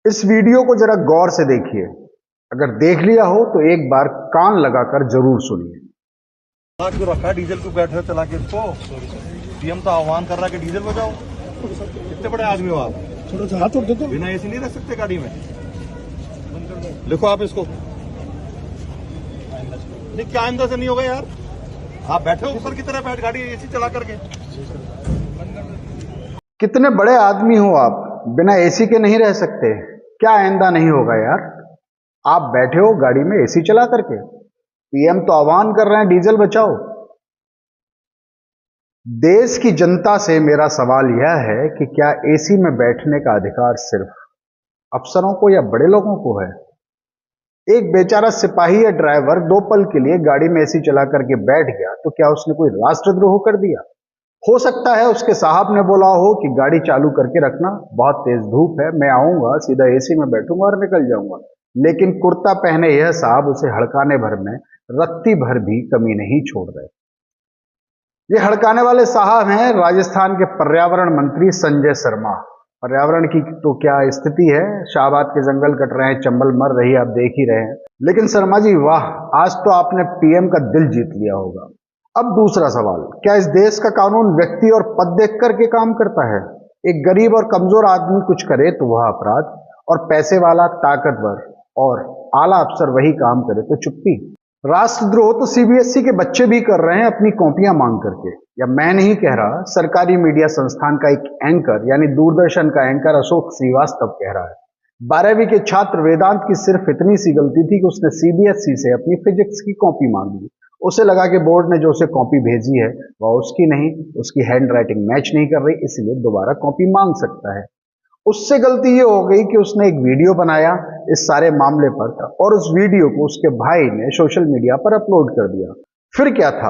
इस वीडियो को जरा गौर से देखिए। अगर देख लिया हो तो एक बार कान लगाकर जरूर सुनिए। क्यों रखा है? डीजल क्यों बैठ रहे हो चला के इसको? पीएम तो आह्वान कर रहा है कि डीजल बचाओ। कितने बड़े आदमी हो आप? थोड़ा सा हाथ उठ दो तो। बिना एसी नहीं रह सकते गाड़ी में। लिखो आप इसको। नहीं, क्या आइंदा से नहीं होगा यार। आप बैठे हो ऊपर की तरह, बैठ गाड़ी एसी चला करके। कितने बड़े आदमी हो आप, बिना एसी के नहीं रह सकते? क्या आइंदा नहीं होगा यार? आप बैठे हो गाड़ी में एसी चला करके। पीएम तो आह्वान कर रहे हैं डीजल बचाओ। देश की जनता से मेरा सवाल यह है कि क्या एसी में बैठने का अधिकार सिर्फ अफसरों को या बड़े लोगों को है? एक बेचारा सिपाही या ड्राइवर 2 पल के लिए गाड़ी में एसी चला करके बैठ गया तो क्या उसने कोई राष्ट्रद्रोह कर दिया? हो सकता है उसके साहब ने बोला हो कि गाड़ी चालू करके रखना, बहुत तेज धूप है, मैं आऊंगा सीधा एसी में बैठूंगा और निकल जाऊंगा। लेकिन कुर्ता पहने यह साहब उसे हड़काने भर में रत्ती भर भी कमी नहीं छोड़ रहे। ये हड़काने वाले साहब हैं राजस्थान के पर्यावरण मंत्री संजय शर्मा। पर्यावरण की तो क्या स्थिति है, शाहबाद के जंगल कट रहे हैं, चंबल मर रही है, आप देख ही रहे हैं। लेकिन शर्मा जी वाह, आज तो आपने पीएम का दिल जीत लिया होगा। अब दूसरा सवाल, क्या इस देश का कानून व्यक्ति और पद देख करके काम करता है? एक गरीब और कमजोर आदमी कुछ करे तो वह अपराध, और पैसे वाला, ताकतवर और आला अफसर वही काम करे तो चुप्पी। राष्ट्रद्रोह तो सीबीएसई के बच्चे भी कर रहे हैं अपनी कॉपियां मांग करके। या मैं नहीं कह रहा, सरकारी मीडिया संस्थान का एक एंकर यानी दूरदर्शन का एंकर अशोक श्रीवास्तव कह रहा है। 12वीं के छात्र वेदांत की सिर्फ इतनी सी गलती थी कि उसने सीबीएसई से अपनी फिजिक्स की कॉपी मांग ली। उसे लगा कि बोर्ड ने जो उसे कॉपी भेजी है वह उसकी नहीं, उसकी हैंड राइटिंग मैच नहीं कर रही, इसलिए दोबारा कॉपी मांग सकता है। उससे गलती ये हो गई कि उसने एक वीडियो बनाया इस सारे मामले पर और उस वीडियो को उसके भाई ने सोशल मीडिया पर अपलोड कर दिया। फिर क्या था,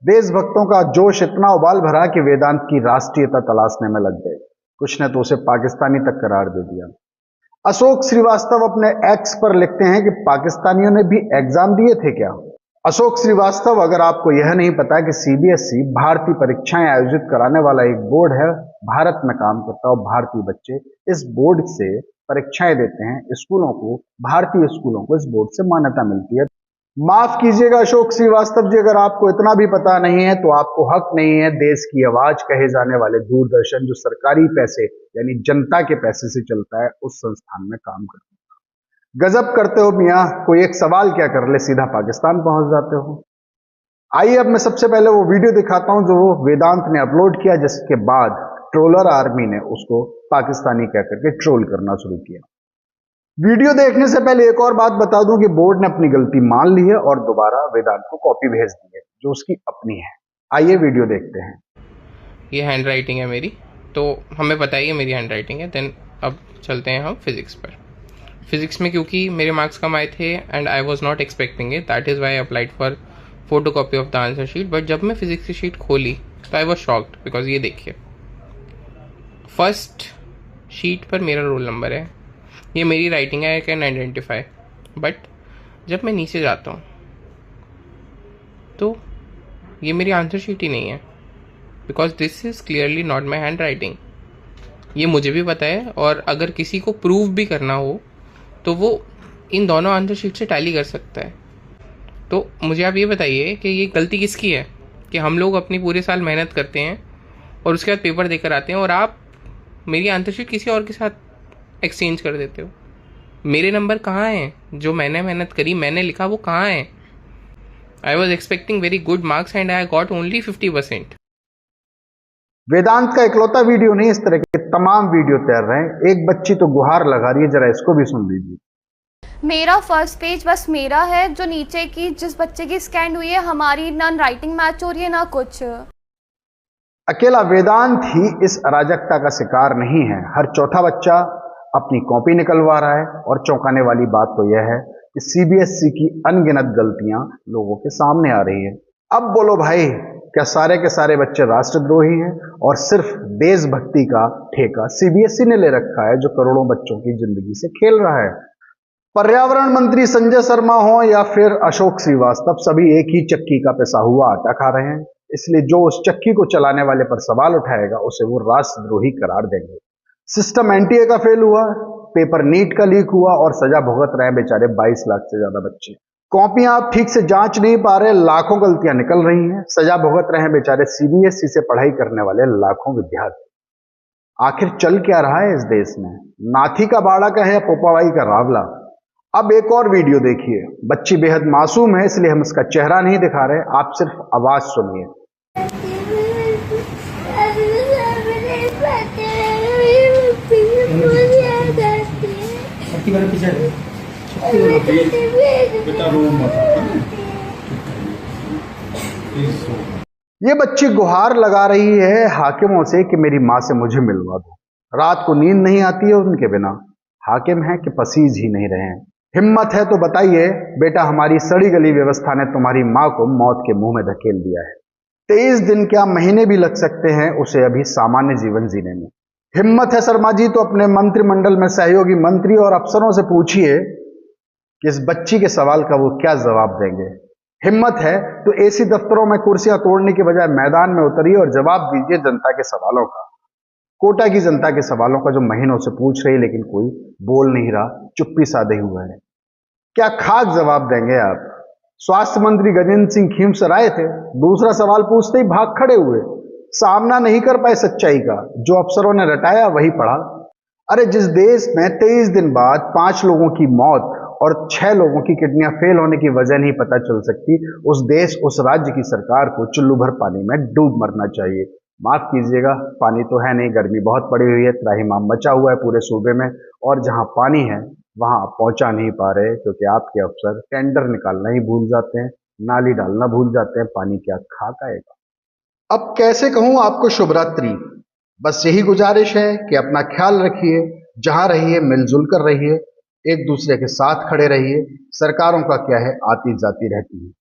देशभक्तों का जोश इतना उबाल भरा कि वेदांत की राष्ट्रीयता तलाशने में लग गए। कुछ ने तो उसे पाकिस्तानी तक करार दे दिया। अशोक श्रीवास्तव अपने एक्स पर लिखते हैं कि पाकिस्तानियों ने भी एग्जाम दिए थे क्या? अशोक श्रीवास्तव, अगर आपको यह नहीं पता कि सीबीएसई भारतीय परीक्षाएं आयोजित कराने वाला एक बोर्ड है, भारत में काम करता है, भारतीय बच्चे इस बोर्ड से परीक्षाएं देते हैं, स्कूलों को, भारतीय स्कूलों को इस बोर्ड से मान्यता मिलती है। माफ कीजिएगा अशोक श्रीवास्तव जी, अगर आपको इतना भी पता नहीं है तो आपको हक नहीं है देश की आवाज कहे जाने वाले दूरदर्शन, जो सरकारी पैसे यानी जनता के पैसे से चलता है, उस संस्थान में काम करते हैं। गजब करते हो मियाँ, कोई एक सवाल क्या कर ले सीधा पाकिस्तान पहुंच जाते हो। आइए अब मैं सबसे पहले वो वीडियो दिखाता हूं जो वो वेदांत ने अपलोड किया, जिसके बाद ट्रोलर आर्मी ने उसको पाकिस्तानी कह करके ट्रोल करना शुरू किया। वीडियो देखने से पहले एक और बात बता दूं कि बोर्ड ने अपनी गलती मान ली है और दोबारा वेदांत को कॉपी भेज दी है जो उसकी अपनी है। आइए वीडियो देखते हैं। ये हैंड राइटिंग है मेरी, तो हमें पता ही है मेरी हैंड राइटिंग है। देन अब चलते हैं हम फिजिक्स पर। फिजिक्स में क्योंकि मेरे मार्क्स कम आए थे and I was not expecting it, that is why I applied for photo copy of the answer sheet. But जब मैं फिजिक्स की शीट खोली तो आई वॉज शॉक्ड, बिकॉज ये देखिए फर्स्ट शीट पर मेरा रोल नंबर है, ये मेरी राइटिंग है, आई कैन आइडेंटिफाई। बट जब मैं नीचे जाता हूँ तो ये मेरी आंसर शीट ही नहीं है, because this is clearly not my hand writing. ये मुझे भी पता है, और अगर किसी को प्रूव भी करना हो तो वो इन दोनों आंसर शीट से टैली कर सकता है। तो मुझे आप ये बताइए कि ये गलती किसकी है कि हम लोग अपनी पूरे साल मेहनत करते हैं और उसके बाद पेपर देकर आते हैं और आप मेरी आंसर शीट किसी और के साथ एक्सचेंज कर देते हो। मेरे नंबर कहाँ हैं? जो मैंने मेहनत करी, मैंने लिखा, वो कहाँ है? I was expecting very good marks and I got only 50%। वेदांत का इकलौता वीडियो नहीं, इस तरह के तमाम वीडियो तैयार रहे हैं। एक बच्ची तो गुहार लगा रही है, जरा इसको भी सुन लीजिए। मेरा फर्स्ट पेज बस मेरा है, जो नीचे की जिस बच्चे की स्कैन हुई है हमारी ना राइटिंग मैच हो रही है ना कुछ। अकेला वेदांत ही इस अराजकता का शिकार नहीं है, हर चौथा बच्चा अपनी कॉपी निकलवा रहा है। और चौंकाने वाली बात तो यह है कि सीबीएसई की अनगिनत गलतियां लोगों के सामने आ रही है। अब बोलो भाई, क्या सारे के सारे बच्चे राष्ट्रद्रोही हैं और सिर्फ देशभक्ति का ठेका सीबीएसई ने ले रखा है, जो करोड़ों बच्चों की जिंदगी से खेल रहा है? पर्यावरण मंत्री संजय शर्मा हो या फिर अशोक श्रीवास्तव, सभी एक ही चक्की का पिसा हुआ आटा खा रहे हैं। इसलिए जो उस चक्की को चलाने वाले पर सवाल उठाएगा उसे वो राष्ट्रद्रोही करार देंगे। सिस्टम एनटीए का फेल हुआ, पेपर नीट का लीक हुआ और सजा भुगत रहे हैं बेचारे 22 लाख से ज्यादा बच्चे। कॉपियां आप ठीक से जांच नहीं पा रहे, लाखों गलतियां निकल रही हैं, सजा भुगत रहे हैं बेचारे सीबीएसई से पढ़ाई करने वाले लाखों विद्यार्थी। आखिर चल क्या रहा है इस देश में? नाथी का बाड़ा का है या पोपाबाई का रावला? अब एक और वीडियो देखिए। बच्ची बेहद मासूम है, इसलिए हम इसका चेहरा नहीं दिखा रहे, आप सिर्फ आवाज सुनिए। ये बच्ची गुहार लगा रही है हाकिमों से कि मेरी माँ से मुझे मिलवा दो। रात को नींद नहीं आती है उनके बिना। हाकिम है कि पसीज ही नहीं रहे हैं। हिम्मत है तो बताइए बेटा, हमारी सड़ी गली व्यवस्था ने तुम्हारी माँ को मौत के मुंह में धकेल दिया है। 23 दिन क्या महीने भी लग सकते हैं उसे अभी सामान्य जीवन जीने में। हिम्मत है शर्मा जी तो अपने मंत्रिमंडल में सहयोगी मंत्री और अफसरों से पूछिए कि इस बच्ची के सवाल का वो क्या जवाब देंगे। हिम्मत है तो एसी दफ्तरों में कुर्सियां तोड़ने के बजाय मैदान में उतरिए और जवाब दीजिए जनता के सवालों का। कोटा की जनता के सवालों का जो महीनों से पूछ रही लेकिन कोई बोल नहीं रहा, चुप्पी साधे हुआ है। क्या खाक जवाब देंगे आप? स्वास्थ्य मंत्री गजेंद्र सिंह खीमसर आए थे, दूसरा सवाल पूछते ही भाग खड़े हुए, सामना नहीं कर पाए सच्चाई का। जो अफसरों ने रटाया वही पढ़ा। अरे जिस देश में 23 दिन बाद 5 लोगों की मौत और 6 लोगों की किडनियां फेल होने की वजह नहीं पता चल सकती, उस देश उस राज्य की सरकार को चुल्लू भर पानी में डूब मरना चाहिए। माफ कीजिएगा, पानी तो है नहीं, गर्मी बहुत पड़ी हुई है, त्राहिमाम मचा हुआ है पूरे सूबे में, और जहां पानी है वहां आप पहुंचा नहीं पा रहे क्योंकि आपके अफसर टेंडर निकालना ही भूल जाते हैं, नाली डालना भूल जाते हैं। पानी क्या खाक आएगा। अब कैसे कहूं आपको शुभ रात्रि। बस यही गुजारिश है कि अपना ख्याल रखिए, जहां रहिए मिलजुल कर रहिए, एक दूसरे के साथ खड़े रहिए। सरकारों का क्या है, आती जाती रहती है।